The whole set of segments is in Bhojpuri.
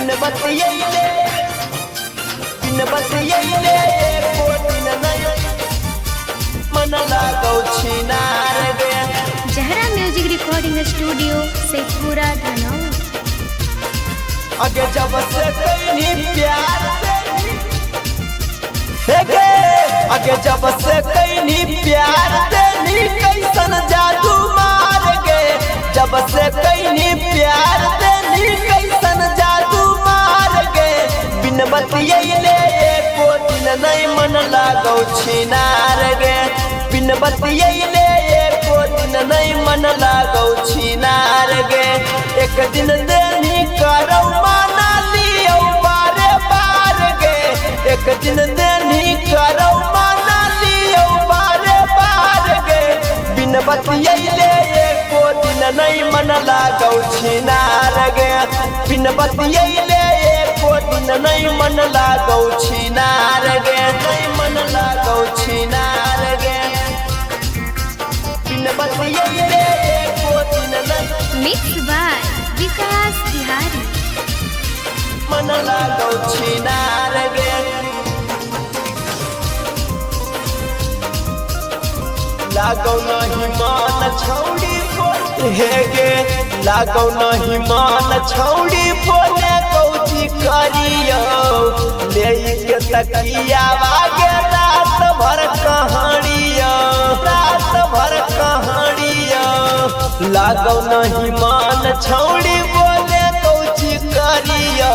बिन बतियैले एको दिन नहीं मन लागौ छिनार गे। जहरा music recording studio Sheikhpura Dhanaur. आगे जब से कहीं प्यार देखे, आगे जब से कहीं प्यार देनी कैसन जादू मार गे। जब से कहीं प्यार देनी कैसन जादू मार गे। बिन बतियैले एको दिन नहीं मन लागौ छिनार गे। बिन बतियैले एको दिन नहीं मन लागौ छिनार गे। एक दिन देनी करौ माना लियो बारे बार गे। एक दिन देनी करौ माना लियो बारे बार गे। बिन बतियैले एको दिन नहीं मन लागौ छिनार गे। बिन बतियैले एको दिन नहीं मन लागौ छिनार गे। नहीं मन लागौ छिनार गे। बिन बतियैले एको दिन नहीं मिक्स बाय विकास बिहारी। मन लागौ छिनार गे। लागौ नहीं मान छौड़ी हे गे। लागौ नहीं मान छौड़ी बोले कौची करियो। ले के तकिया वागे रात भर कहानियो, रात भर कहानियो। लागौ नहीं मान छौड़ी बोले कौची करियो।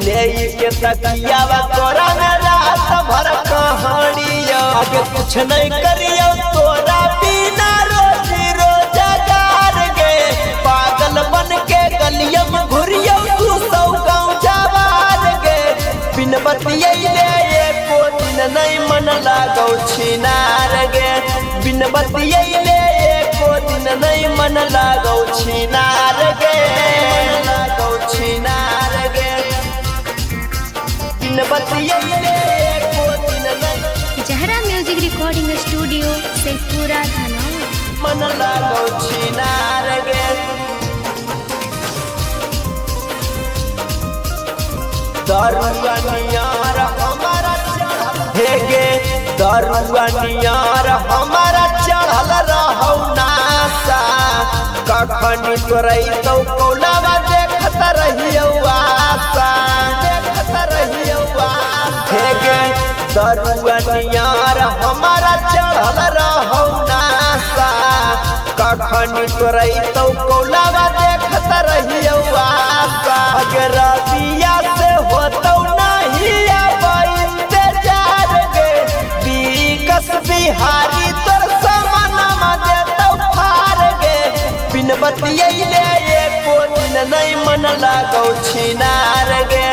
ले के तकिया तोरा में रात भर कहानियो। आगे कुछ नहीं करियो तोरा बिना रोजी रोजगार गे। पागल बन के गलियम घुरियो तू सौ गाँव जवार गे। बिन बतियैले एको दिन नहीं मन लागौ छिनार गे। बिन बतियैले एको दिन नहीं मन लागौ छिनार गे। मन लागौ छिनार गे। बिन बतियैले एको दिन नहीं जहरा music recording studio Sheikhpura Dhanaur. मन लागौ छिनार गे। दरुआ नियार हमारा हे गे। दरुआ नियार हमारा चढ़ल रहौ नासा। कखनी तोरई तो कौलावा देखत रहियो आशा, देखत रहियो आशा। हे गे दरुआ नियार हमारा चढ़ल रहौ नासा। कखनी तोरई तो कौलावा देखत रहियो आशा। अगर बिया से होतौ नहीं अब इंतजार गे। विकास बिहारी तोर समानमा देतौ फार गे। बिन बतियैले एको दिन नहीं मन लागौ छिनार गे।